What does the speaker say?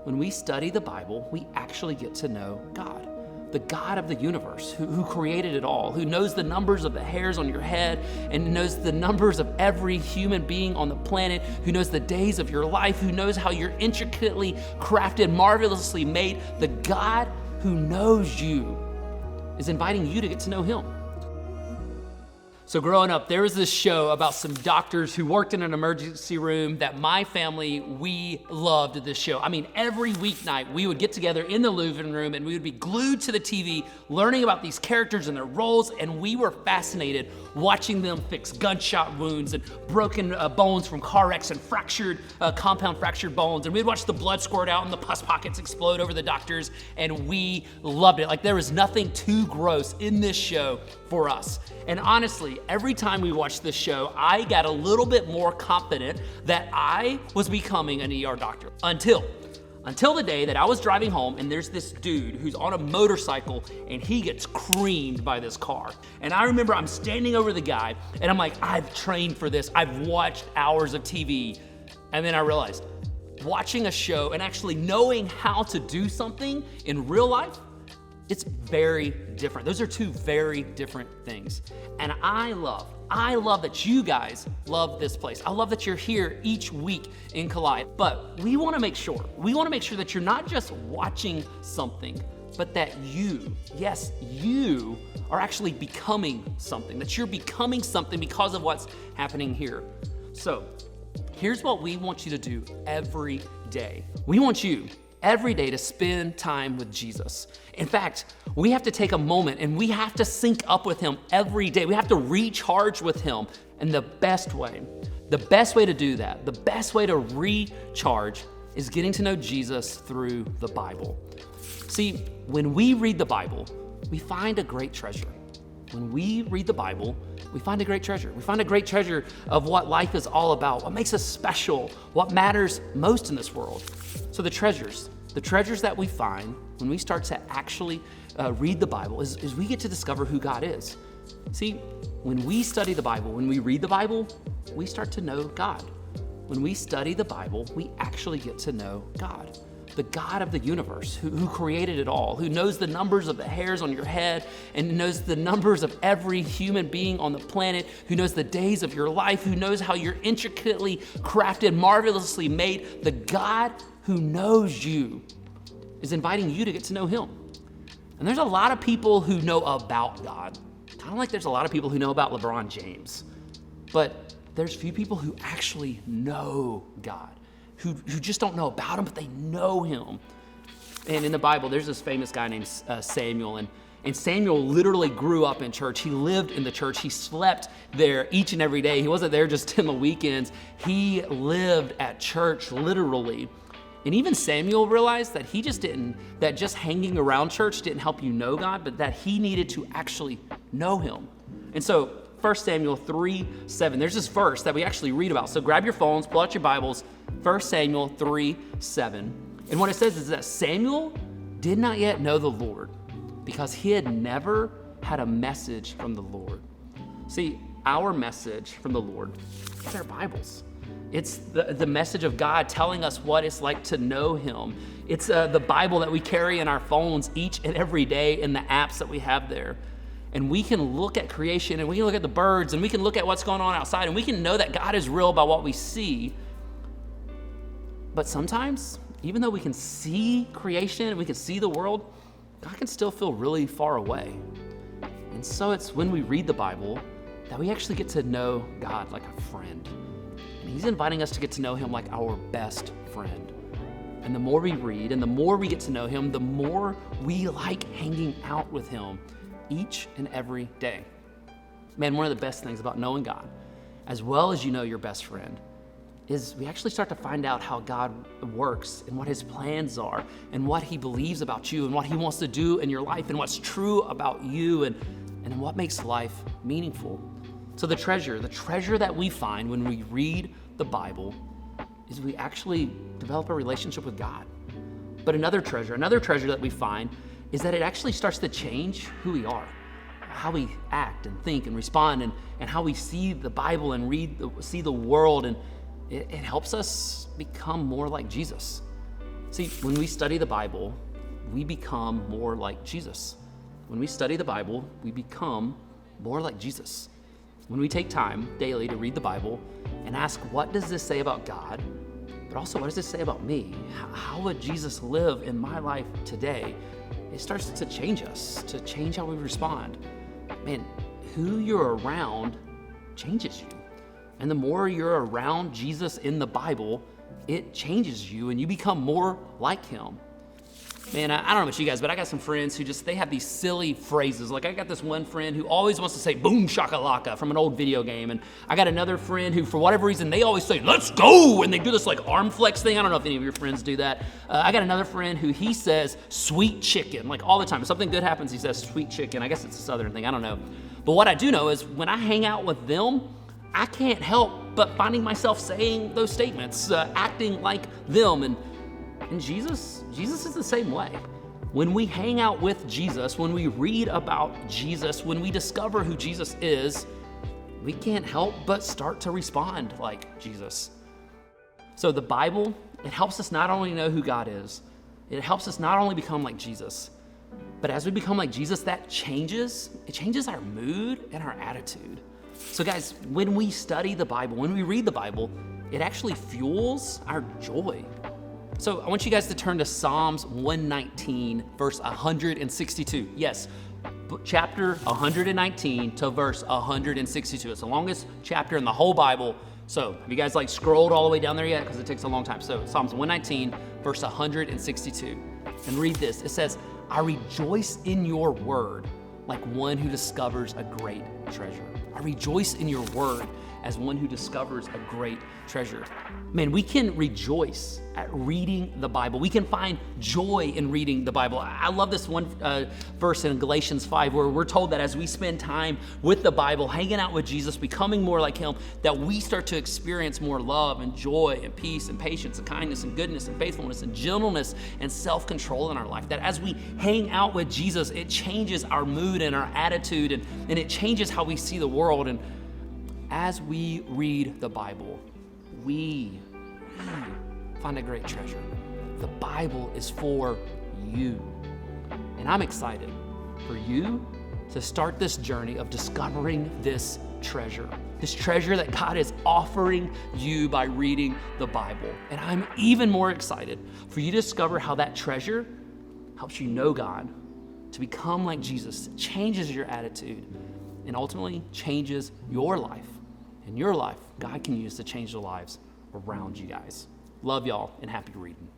when we study the Bible, we actually get to know God, the God of the universe, who created it all, who knows the numbers of the hairs on your head and knows the numbers of every human being on the planet, who knows the days of your life, who knows how you're intricately crafted, marvelously made. The God who knows you is inviting you to get to know him. So growing up, there was this show about some doctors who worked in an emergency room that my family, we loved this show. I mean, every weeknight we would get together in the living room and we would be glued to the TV, learning about these characters and their roles, and we were fascinated watching them fix gunshot wounds and broken bones from car wrecks and compound fractured bones. And we'd watch the blood squirt out and the pus pockets explode over the doctors, and we loved it. Like, there was nothing too gross in this show for us. And honestly, every time we watched this show, I got a little bit more confident that I was becoming an ER doctor until the day that I was driving home and there's this dude who's on a motorcycle and he gets creamed by this car. And I remember I'm standing over the guy and I'm like, I've trained for this. I've watched hours of TV. And then I realized watching a show and actually knowing how to do something in real life, it's very different. Those are two very different things. And I love that you guys love this place. I love that you're here each week in Collide. But we wanna make sure that you're not just watching something, but that you are actually becoming something, that you're becoming something because of what's happening here. So here's what we want you to do every day. We want you every day to spend time with Jesus. In fact, we have to take a moment and we have to sync up with him every day. We have to recharge with him. And the best way to do that, the best way to recharge is getting to know Jesus through the Bible. See, when we read the Bible, we find a great treasure. When we read the Bible, we find a great treasure. We find a great treasure of what life is all about, what makes us special, what matters most in this world. So the treasures that we find when we start to actually read the Bible is we get to discover who God is. See, when we study the Bible, when we read the Bible, we start to know God. When we study the Bible, we actually get to know God, the God of the universe, who created it all, who knows the numbers of the hairs on your head and knows the numbers of every human being on the planet, who knows the days of your life, who knows how you're intricately crafted, marvelously made. The God who knows you is inviting you to get to know him. And there's a lot of people who know about God, kind of like there's a lot of people who know about LeBron James, but there's few people who actually know God, who just don't know about him, but they know him. And in the Bible, there's this famous guy named Samuel, and Samuel literally grew up in church. He lived in the church. He slept there each and every day. He wasn't there just in the weekends. He lived at church literally. And even Samuel realized that that just hanging around church didn't help you know God, but that he needed to actually know him. And so 1 Samuel 3:7, there's this verse that we actually read about. So grab your phones, pull out your Bibles, 1 Samuel 3:7. And what it says is that Samuel did not yet know the Lord because he had never had a message from the Lord. See, our message from the Lord is our Bibles. It's the message of God telling us what it's like to know him. It's the Bible that we carry in our phones each and every day in the apps that we have there. And we can look at creation and we can look at the birds and we can look at what's going on outside and we can know that God is real by what we see. But sometimes, even though we can see creation and we can see the world, God can still feel really far away. And so it's when we read the Bible that we actually get to know God like a friend. And he's inviting us to get to know him like our best friend. And the more we read and the more we get to know him, the more we like hanging out with him each and every day. Man, one of the best things about knowing God, as well as you know your best friend, is we actually start to find out how God works and what his plans are and what he believes about you and what he wants to do in your life and what's true about you and what makes life meaningful. So the treasure that we find when we read the Bible is we actually develop a relationship with God. But another treasure that we find is that it actually starts to change who we are, how we act and think and respond and how we see the Bible and see the world, and it helps us become more like Jesus. See, when we study the Bible, we become more like Jesus. When we study the Bible, we become more like Jesus. When we take time daily to read the Bible and ask, what does this say about God? But also, what does this say about me? How would Jesus live in my life today? It starts to change us, to change how we respond. Man, who you're around changes you. And the more you're around Jesus in the Bible, it changes you and you become more like him. Man, I don't know about you guys, but I got some friends who they have these silly phrases. Like I got this one friend who always wants to say boom shakalaka from an old video game. And I got another friend who, for whatever reason, they always say, let's go. And they do this like arm flex thing. I don't know if any of your friends do that. I got another friend who he says sweet chicken, like all the time. If something good happens, he says sweet chicken. I guess it's a Southern thing, I don't know. But what I do know is when I hang out with them, I can't help but finding myself saying those statements, acting like them. And Jesus is the same way. When we hang out with Jesus, when we read about Jesus, when we discover who Jesus is, we can't help but start to respond like Jesus. So the Bible, it helps us not only know who God is, it helps us not only become like Jesus, but as we become like Jesus, it changes our mood and our attitude. So guys, when we study the Bible, when we read the Bible, it actually fuels our joy. So I want you guys to turn to Psalms 119, verse 162. Yes, chapter 119 to verse 162. It's the longest chapter in the whole Bible. So have you guys scrolled all the way down there yet? Because it takes a long time. So Psalms 119, verse 162. And read this. It says, I rejoice in your word like one who discovers a great treasure. I rejoice in your word as one who discovers a great treasure. Man, we can rejoice at reading the Bible. We can find joy in reading the Bible. I love this one verse in Galatians 5 where we're told that as we spend time with the Bible, hanging out with Jesus, becoming more like him, that we start to experience more love and joy and peace and patience and kindness and goodness and faithfulness and gentleness and self-control in our life. That as we hang out with Jesus, it changes our mood and our attitude and it changes how we see the world. And as we read the Bible, we find a great treasure. The Bible is for you. And I'm excited for you to start this journey of discovering this treasure that God is offering you by reading the Bible. And I'm even more excited for you to discover how that treasure helps you know God, to become like Jesus, changes your attitude, and ultimately changes your life. And your life, God can use to change the lives around you guys. Love y'all and happy reading.